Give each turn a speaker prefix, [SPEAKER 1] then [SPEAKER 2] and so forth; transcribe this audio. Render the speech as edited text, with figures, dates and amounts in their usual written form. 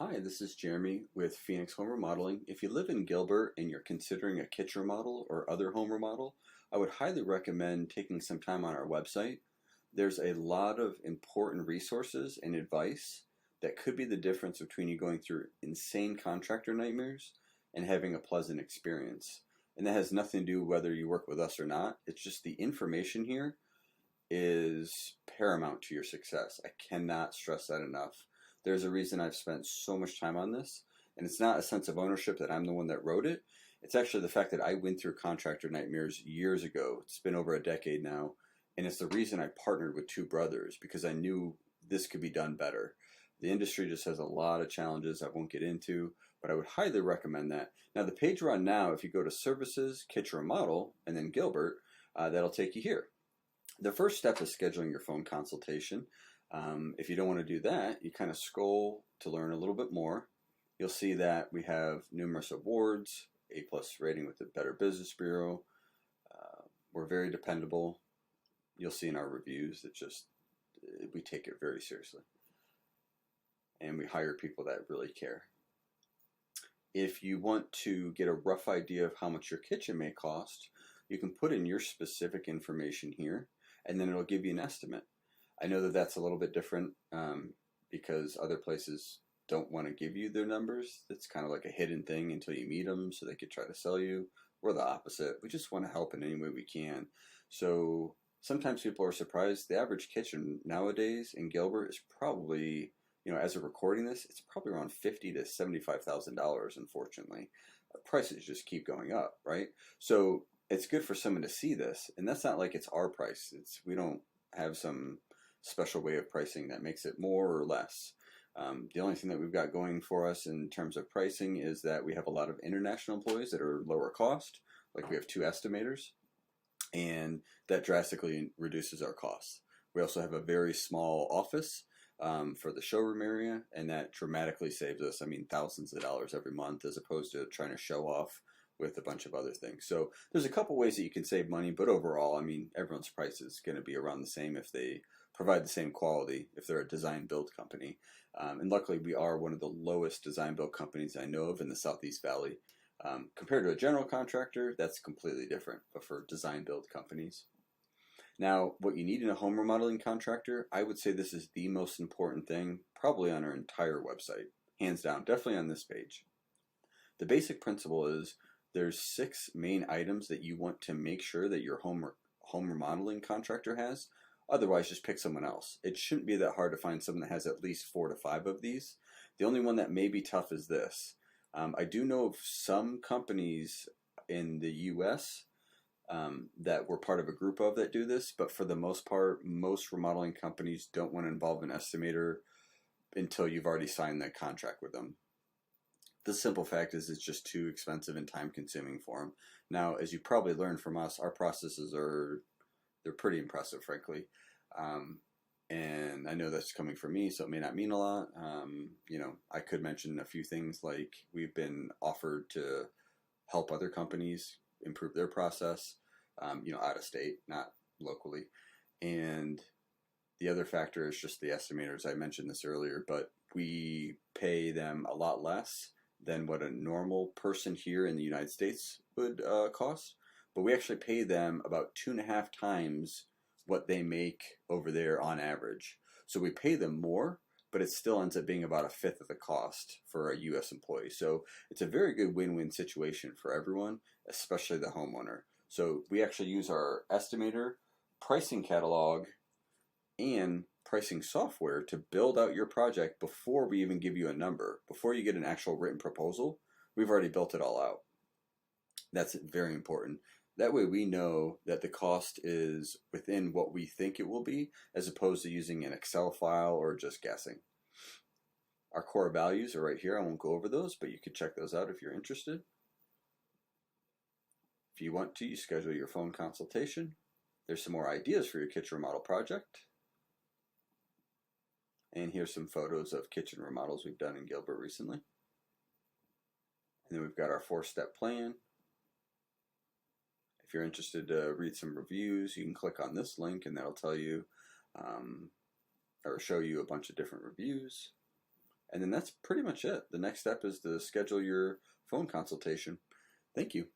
[SPEAKER 1] Hi, this is Jeremy with Phoenix Home Remodeling. If you live in Gilbert and you're considering a kitchen remodel or other home remodel, I would highly recommend taking some time on our website. There's a lot of important resources and advice that could be the difference between you going through insane contractor nightmares and having a pleasant experience. And that has nothing to do whether you work with us or not. It's just the information here is paramount to your success. I cannot stress that enough. There's a reason I've spent so much time on this, and it's not a sense of ownership that I'm the one that wrote it. It's actually the fact that I went through contractor nightmares years ago. It's been over a decade now, and it's the reason I partnered with two brothers, because I knew this could be done better. The industry just has a lot of challenges I won't get into, but I would highly recommend that. Now, the page we're on now, if you go to Services, Kitchen Remodel, and then Gilbert, that'll take you here. The first step is scheduling your phone consultation. If you don't want to do that, you kind of scroll to learn a little bit more. You'll see that we have numerous awards, A+ rating with the Better Business Bureau. We're very dependable. You'll see in our reviews that we take it very seriously. And we hire people that really care. If you want to get a rough idea of how much your kitchen may cost, you can put in your specific information here, and then it'll give you an estimate. I know that that's a little bit different because other places don't want to give you their numbers. It's kind of like a hidden thing until you meet them so they could try to sell you. We're the opposite. We just want to help in any way we can. So sometimes people are surprised. The average kitchen nowadays in Gilbert is probably, as of recording this, it's probably around $50,000 to $75,000, unfortunately. Prices just keep going up, right? So it's good for someone to see this. And that's not like it's our price. We don't have some special way of pricing that makes it more or less. The only thing that we've got going for us in terms of pricing is that we have a lot of international employees that are lower cost, like we have two estimators, and that drastically reduces our costs. We also have a very small office for the showroom area, and that dramatically saves us, thousands of dollars every month, as opposed to trying to show off with a bunch of other things. So there's a couple ways that you can save money, but overall, everyone's price is going to be around the same if they provide the same quality, if they're a design build company. And luckily, we are one of the lowest design build companies I know of in the Southeast Valley. Compared to a general contractor, that's completely different, but for design build companies. Now, what you need in a home remodeling contractor, I would say this is the most important thing, probably on our entire website. Hands down, definitely on this page. The basic principle is there's 6 main items that you want to make sure that your home remodeling contractor has. Otherwise, just pick someone else. It shouldn't be that hard to find someone that has at least 4 to 5 of these. The only one that may be tough is this. I do know of some companies in the U.S. That we're part of a group of that do this, but for the most part, most remodeling companies don't want to involve an estimator until you've already signed that contract with them. The simple fact is it's just too expensive and time consuming for them. Now, as you probably learned from us, our processes they're pretty impressive, frankly. And I know that's coming from me, so it may not mean a lot. I could mention a few things like we've been offered to help other companies improve their process, out of state, not locally. And the other factor is just the estimators. I mentioned this earlier, but we pay them a lot less than what a normal person here in the United States would cost. But we actually pay them about 2.5 times what they make over there on average. So we pay them more, but it still ends up being about 1/5 of the cost for a U.S. employee. So it's a very good win-win situation for everyone, especially the homeowner. So we actually use our estimator, pricing catalog, and pricing software to build out your project before we even give you a number. Before you get an actual written proposal, we've already built it all out. That's very important. That way we know that the cost is within what we think it will be, as opposed to using an Excel file or just guessing. Our core values are right here. I won't go over those, but you can check those out if you're interested. If you want to, you schedule your phone consultation. There's some more ideas for your kitchen remodel project. And here's some photos of kitchen remodels we've done in Gilbert recently. And then we've got our 4-step plan. If you're interested to read some reviews, you can click on this link and that'll tell you or show you a bunch of different reviews. And then that's pretty much it. The next step is to schedule your phone consultation. Thank you.